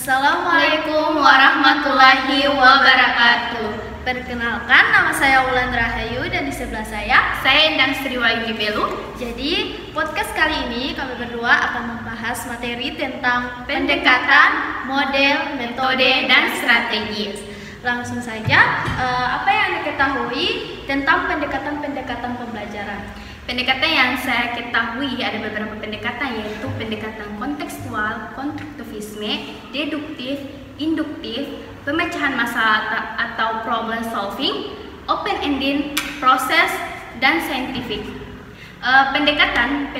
Assalamualaikum warahmatullahi wabarakatuh. Perkenalkan, nama saya Wulan Rahayu dan di sebelah saya Endang Sriwayu Belu. Jadi, podcast kali ini kami berdua akan membahas materi tentang pendekatan, model, metode, dan strategi. Langsung saja, apa yang Anda ketahui tentang pendekatan-pendekatan pembelajaran? Pendekatan yang saya ketahui ada beberapa pendekatan, yaitu pendekatan kontekstual, konstruktivisme, deduktif, induktif, pemecahan masalah atau problem solving, open-ended, proses, dan saintifik. Pendekatan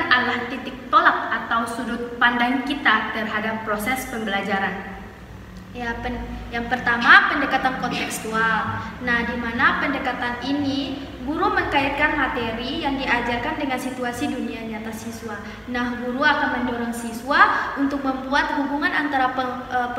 adalah titik tolak atau sudut pandang kita terhadap proses pembelajaran. Ya, yang pertama pendekatan kontekstual. Nah, di mana pendekatan ini guru mengkaitkan materi yang diajarkan dengan situasi dunia nyata siswa. Nah, guru akan mendorong siswa untuk membuat hubungan antara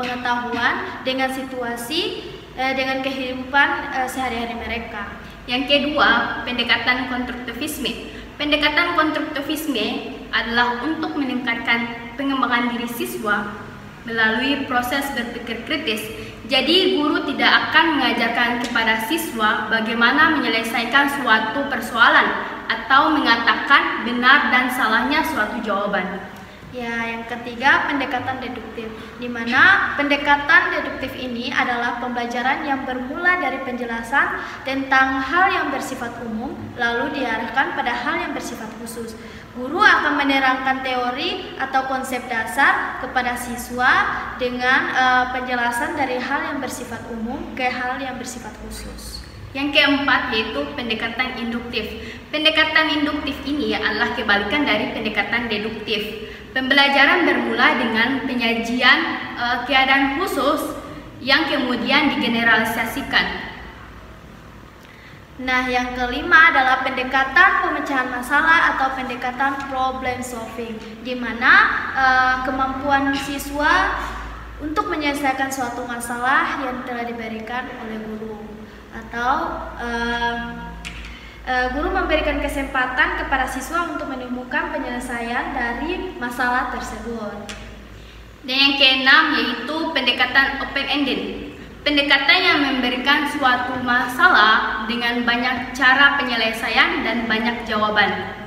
pengetahuan dengan situasi dengan kehidupan sehari-hari mereka. Yang kedua, pendekatan konstruktivisme. Pendekatan konstruktivisme adalah untuk meningkatkan pengembangan diri siswa melalui proses berpikir kritis. Jadi guru tidak akan mengajarkan kepada siswa bagaimana menyelesaikan suatu persoalan atau mengatakan benar dan salahnya suatu jawaban. Ya, yang ketiga pendekatan deduktif, di mana pendekatan deduktif ini adalah pembelajaran yang bermula dari penjelasan tentang hal yang bersifat umum lalu diarahkan pada hal yang bersifat khusus. Guru akan menerangkan teori atau konsep dasar kepada siswa dengan penjelasan dari hal yang bersifat umum ke hal yang bersifat khusus. Yang keempat yaitu pendekatan induktif. Pendekatan induktif ini adalah kebalikan dari pendekatan deduktif. Pembelajaran bermula dengan penyajian keadaan khusus yang kemudian digeneralisasikan. Nah, yang kelima adalah pendekatan pemecahan masalah atau pendekatan problem solving, di mana kemampuan siswa untuk menyelesaikan suatu masalah yang telah diberikan oleh guru, atau guru memberikan kesempatan kepada siswa untuk menemukan penyelesaian dari masalah tersebut. Dan yang keenam yaitu pendekatan open-ended. Pendekatan yang memberikan suatu masalah dengan banyak cara penyelesaian dan banyak jawaban.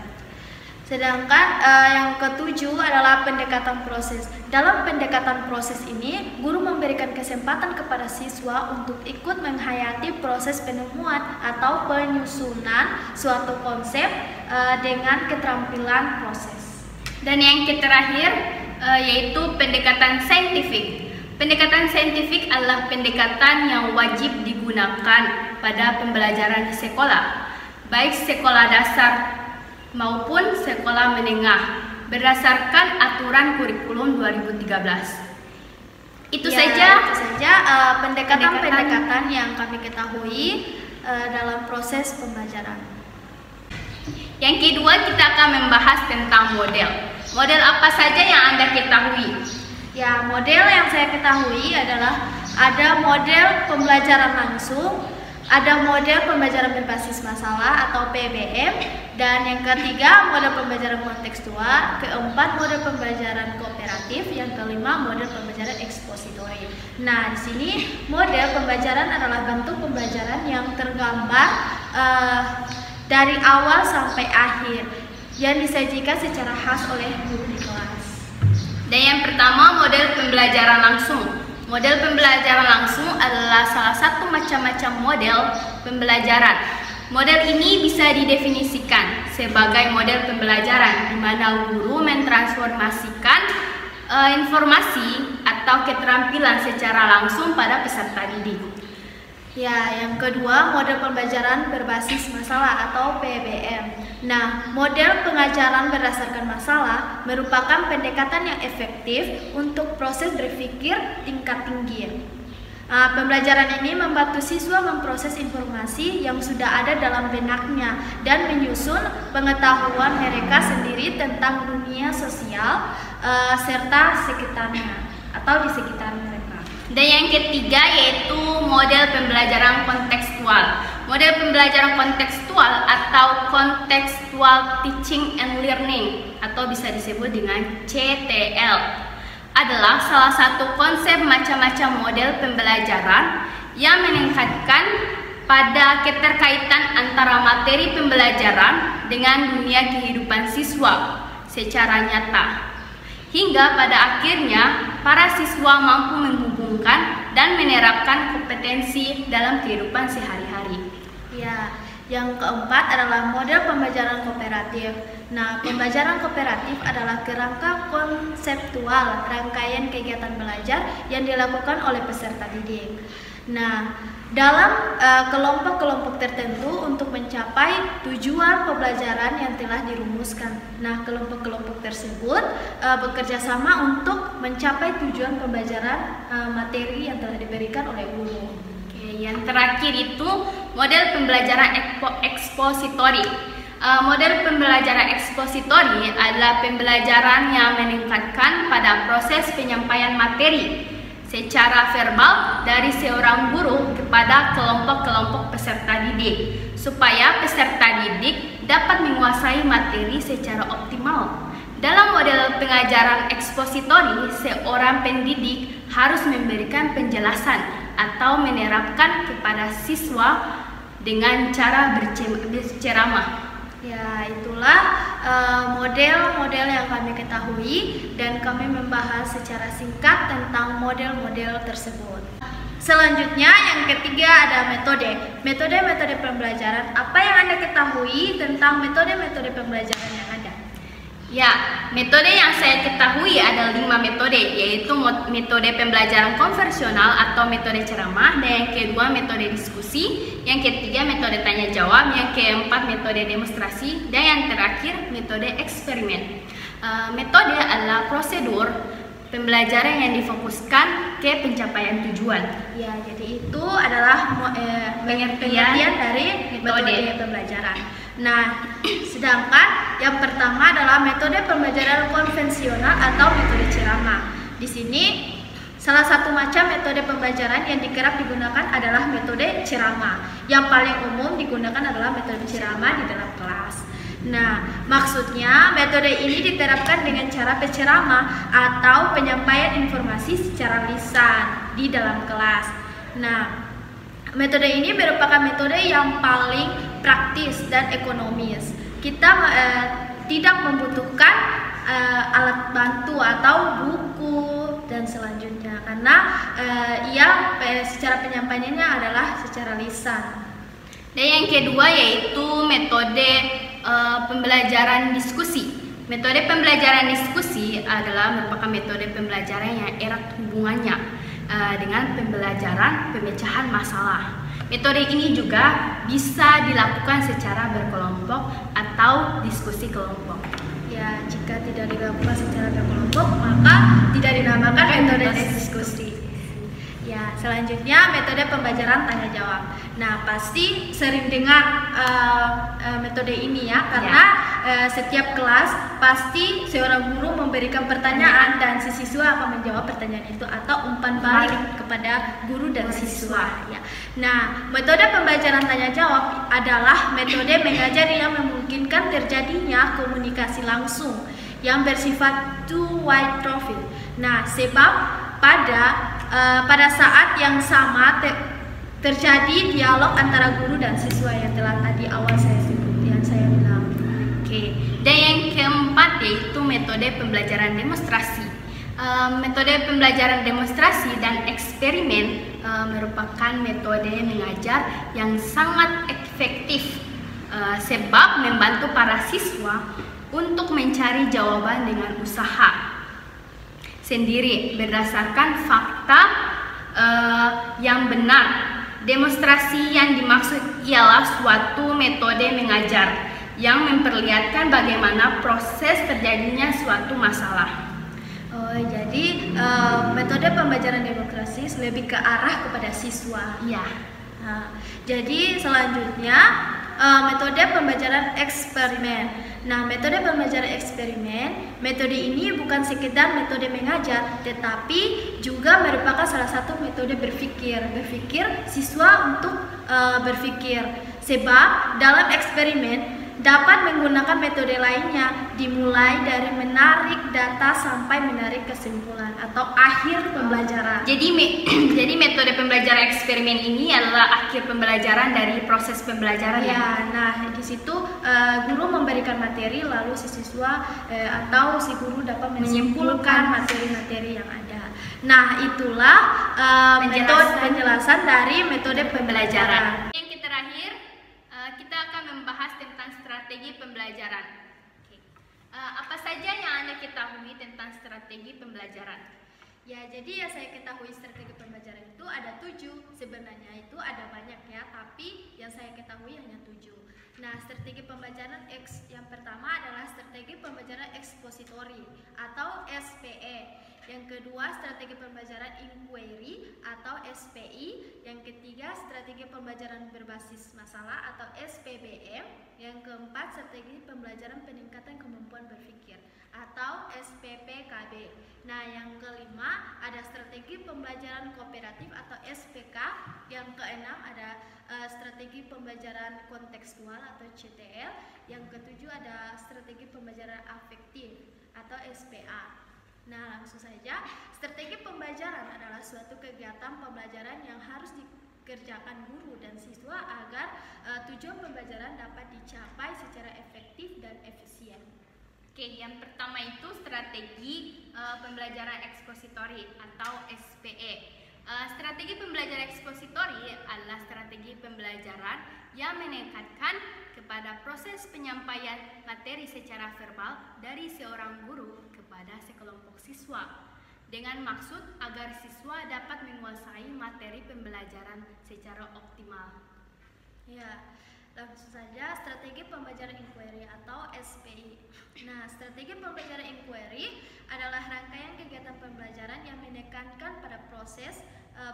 Sedangkan yang ketujuh adalah pendekatan proses. Dalam pendekatan proses ini, guru memberikan kesempatan kepada siswa untuk ikut menghayati proses penemuan atau penyusunan suatu konsep dengan keterampilan proses. Dan yang terakhir yaitu pendekatan saintifik. Pendekatan saintifik adalah pendekatan yang wajib digunakan pada pembelajaran di sekolah, baik sekolah dasar maupun sekolah menengah, berdasarkan aturan kurikulum 2013. Itu saja pendekatan yang kami ketahui dalam proses pembelajaran. Yang kedua, kita akan membahas tentang model. Model apa saja yang Anda ketahui? Ya, model yang saya ketahui adalah ada model pembelajaran langsung, ada model pembelajaran berbasis masalah atau PBM, dan yang ketiga model pembelajaran kontekstual, keempat model pembelajaran kooperatif, yang kelima model pembelajaran ekspositori. Nah, di sini model pembelajaran adalah bentuk pembelajaran yang tergambar dari awal sampai akhir yang disajikan secara khas oleh guru di kelas. Dan yang pertama, model pembelajaran langsung. Model pembelajaran langsung adalah salah satu macam-macam model pembelajaran. Model ini bisa didefinisikan sebagai model pembelajaran di mana guru mentransformasikan informasi atau keterampilan secara langsung pada peserta didik. Ya, yang kedua model pembelajaran berbasis masalah atau PBM. Nah, model pengajaran berdasarkan masalah merupakan pendekatan yang efektif untuk proses berpikir tingkat tinggi. Pembelajaran ini membantu siswa memproses informasi yang sudah ada dalam benaknya dan menyusun pengetahuan mereka sendiri tentang dunia sosial serta sekitarnya atau di sekitar mereka. Dan yang ketiga yaitu model pembelajaran kontekstual. Model pembelajaran kontekstual atau contextual teaching and learning atau bisa disebut dengan CTL adalah adalah salah satu konsep macam-macam model pembelajaran yang meningkatkan pada keterkaitan antara materi pembelajaran dengan dunia kehidupan siswa secara nyata. Hingga pada akhirnya para siswa mampu menghubungkan dan menerapkan kompetensi dalam kehidupan sehari-hari. Ya, yang keempat adalah model pembelajaran kooperatif. Nah, pembelajaran kooperatif adalah kerangka konseptual rangkaian kegiatan belajar yang dilakukan oleh peserta didik. Nah, dalam kelompok-kelompok tertentu untuk mencapai tujuan pembelajaran yang telah dirumuskan. Nah, kelompok-kelompok tersebut bekerja sama untuk mencapai tujuan pembelajaran materi yang telah diberikan oleh guru. Oke, yang terakhir itu model pembelajaran ekspositori. Model pembelajaran ekspositori adalah pembelajaran yang meningkatkan pada proses penyampaian materi secara verbal dari seorang guru kepada kelompok-kelompok peserta didik, supaya peserta didik dapat menguasai materi secara optimal. Dalam model pengajaran ekspositori, seorang pendidik harus memberikan penjelasan atau menerapkan kepada siswa dengan cara berceramah. Ya, itulah model-model yang kami ketahui dan kami membahas secara singkat tentang model-model tersebut. Selanjutnya yang ketiga ada metode. Metode-metode pembelajaran. Apa yang Anda ketahui tentang metode-metode pembelajaran yang ada? Ya, metode yang saya ketahui ada 5 metode, yaitu metode pembelajaran konvensional atau metode ceramah, dan yang kedua metode diskusi, yang ketiga metode tanya jawab, yang keempat metode demonstrasi, dan yang terakhir metode eksperimen. Metode adalah prosedur pembelajaran yang difokuskan ke pencapaian tujuan. Ya, jadi itu adalah pengertian dari metode pembelajaran. Nah, sedangkan yang pertama adalah metode pembelajaran konvensional atau metode ceramah. Di sini salah satu macam metode pembelajaran yang kerap digunakan adalah metode ceramah. Yang paling umum digunakan adalah metode ceramah di dalam kelas. Nah, maksudnya metode ini diterapkan dengan cara berceramah atau penyampaian informasi secara lisan di dalam kelas. Nah, metode ini merupakan metode yang paling praktis dan ekonomis. Kita tidak membutuhkan alat bantu atau buku dan selanjutnya, karena secara penyampaiannya adalah secara lisan. Dan yang kedua yaitu metode pembelajaran diskusi. Metode pembelajaran diskusi adalah merupakan metode pembelajaran yang erat hubungannya dengan pembelajaran pemecahan masalah. Metode ini juga bisa dilakukan secara berkelompok atau diskusi kelompok. Ya, jika tidak dilakukan secara berkelompok, maka tidak dinamakan metode diskusi. Ya, selanjutnya metode pembelajaran tanya jawab. Nah, pasti sering dengar metode ini ya, karena setiap kelas pasti seorang guru memberikan pertanyaan dan si siswa akan menjawab pertanyaan itu atau umpan balik kepada guru dan siswa. Ya. Nah, metode pembelajaran tanya jawab adalah metode mengajar yang memungkinkan terjadinya komunikasi langsung yang bersifat two-way profile. Nah, sebab pada saat yang sama terjadi dialog antara guru dan siswa yang telah tadi awal saya sebut, yang saya bilang. Oke. Dan yang keempat yaitu metode pembelajaran demonstrasi. Metode pembelajaran demonstrasi dan eksperimen merupakan metode mengajar yang sangat efektif sebab membantu para siswa untuk mencari jawaban dengan usaha sendiri berdasarkan fakta yang benar. Demonstrasi yang dimaksud ialah suatu metode mengajar yang memperlihatkan bagaimana proses terjadinya suatu masalah. Jadi metode pembelajaran demonstrasi lebih ke arah kepada siswa. Iya. Nah, jadi selanjutnya metode pembelajaran eksperimen. Nah, metode pembelajaran eksperimen, metode ini bukan sekedar metode mengajar, tetapi juga merupakan salah satu metode berpikir siswa untuk berpikir. Sebab dalam eksperimen dapat menggunakan metode lainnya, dimulai dari menarik data sampai menarik kesimpulan atau akhir pembelajaran. Jadi metode pembelajaran eksperimen ini adalah akhir pembelajaran dari proses pembelajaran ya. Nah, di situ guru memberikan materi, lalu si siswa atau si guru dapat menyimpulkan materi-materi yang ada. Nah, itulah penjelasan dari metode pembelajaran. Yang terakhir, kita akan membahas tentang strategi pembelajaran. Apa saja yang Anda ketahui tentang strategi pembelajaran? Ya, jadi yang saya ketahui strategi pembelajaran itu ada 7. Sebenarnya itu ada banyak ya, tapi yang saya ketahui hanya 7. Nah, strategi pembelajaran yang pertama adalah strategi pembelajaran ekspositori atau SPE. Yang kedua, strategi pembelajaran inquiry atau SPI. Yang ketiga, strategi pembelajaran berbasis masalah atau SPBM. Yang keempat, strategi pembelajaran peningkatan kemampuan berpikir atau SPPKB. Nah, yang kelima ada strategi pembelajaran kooperatif atau SPK. Yang keenam ada strategi pembelajaran kontekstual atau CTL. Yang ketujuh ada strategi pembelajaran afektif atau SPA. Nah, langsung saja, strategi pembelajaran adalah suatu kegiatan pembelajaran yang harus dikerjakan guru dan siswa agar tujuan pembelajaran dapat dicapai secara efektif dan efisien. Oke, yang pertama itu strategi pembelajaran ekspositori atau SPE. Strategi pembelajaran ekspositori adalah strategi pembelajaran yang menekankan kepada proses penyampaian materi secara verbal dari seorang guru kepada sekelompok siswa dengan maksud agar siswa dapat menguasai materi pembelajaran secara optimal. Ya, langsung saja strategi pembelajaran inquiry atau SPI. Nah, strategi pembelajaran inquiry adalah rangkaian kegiatan pembelajaran yang menekankan pada proses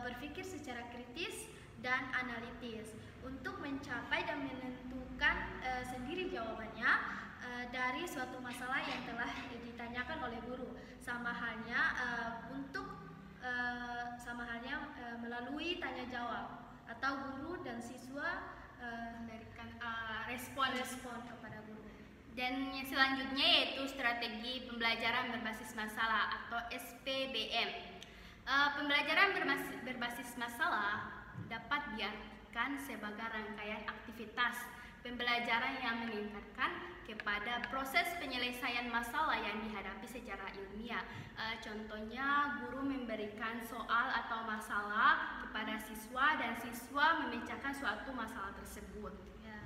berpikir secara kritis dan analitis untuk mencapai dan menentukan sendiri jawabannya dari suatu masalah yang telah ditanyakan oleh guru. Sama halnya melalui tanya jawab atau guru dan siswa memberikan respon kepada guru. Dan yang selanjutnya yaitu strategi pembelajaran berbasis masalah atau SPBM. Pembelajaran berbasis masalah dapat diartikan sebagai rangkaian aktivitas pembelajaran yang meningkatkan kepada proses penyelesaian masalah yang dihadapi secara ilmiah. Contohnya, guru memberikan soal atau masalah kepada siswa dan siswa memecahkan suatu masalah tersebut. Ya.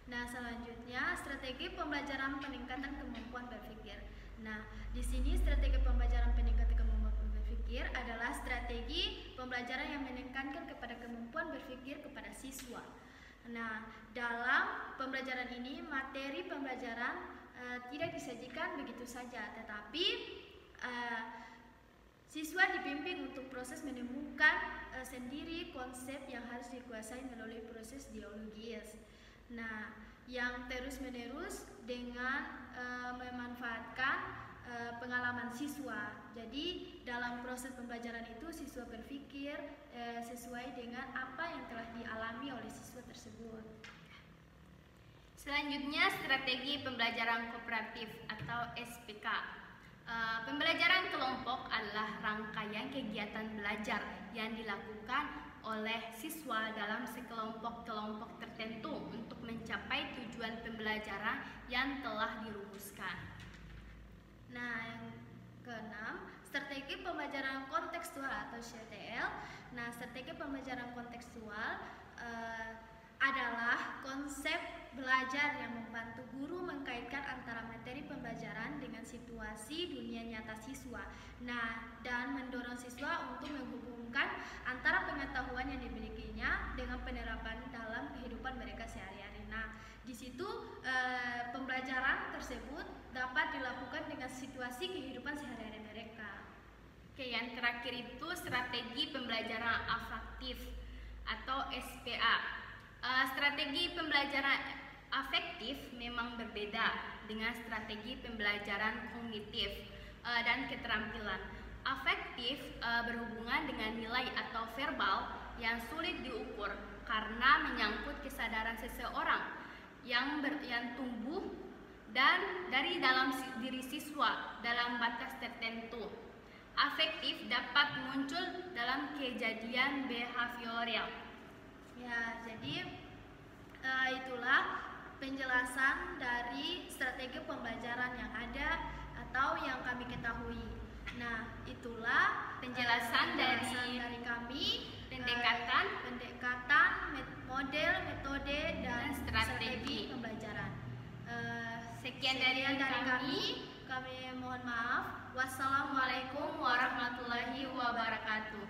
Nah, selanjutnya strategi pembelajaran peningkatan kemampuan berpikir. Nah, di sini strategi pembelajaran peningkatan kemampuan berpikir adalah strategi pembelajaran yang menekankan kepada kemampuan berpikir kepada siswa. Nah, dalam pembelajaran ini materi pembelajaran tidak disajikan begitu saja, tetapi siswa dibimbing untuk proses menemukan sendiri konsep yang harus dikuasai melalui proses dialogis. Nah, yang terus-menerus dengan memanfaatkan pengalaman siswa. Jadi dalam proses pembelajaran itu siswa berpikir sesuai dengan apa yang telah dialami oleh siswa tersebut. Selanjutnya strategi pembelajaran kooperatif atau SPK. Pembelajaran kelompok adalah rangkaian kegiatan belajar yang dilakukan oleh siswa dalam sekelompok-kelompok tertentu untuk mencapai tujuan pembelajaran yang telah dirumuskan. Nah, yang keenam, strategi pembelajaran kontekstual atau CTL. Nah, strategi pembelajaran kontekstual adalah konsep belajar yang membantu guru mengkaitkan antara materi pembelajaran dengan situasi dunia nyata siswa. Nah, dan mendorong siswa untuk menghubungkan antara pengetahuan yang dimilikinya dengan penerapan dalam kehidupan mereka sehari-hari. Nah, di situ pembelajaran tersebut dapat dilakukan dengan situasi kehidupan sehari-hari mereka. Oke, yang terakhir itu strategi pembelajaran afektif atau SPA. Strategi pembelajaran afektif memang berbeda dengan strategi pembelajaran kognitif dan keterampilan. Afektif berhubungan dengan nilai atau verbal yang sulit diukur karena menyangkut kesadaran seseorang yang tumbuh dan dari dalam diri siswa dalam batas tertentu. Afektif dapat muncul dalam kejadian behavioral. Ya, jadi itulah penjelasan dari strategi pembelajaran yang ada atau yang kami ketahui. Nah, itulah penjelasan dari kami pendekatan, model, metode dan strategi pembelajaran. Sekian dari kami. Kami mohon maaf. Wassalamualaikum warahmatullahi wabarakatuh.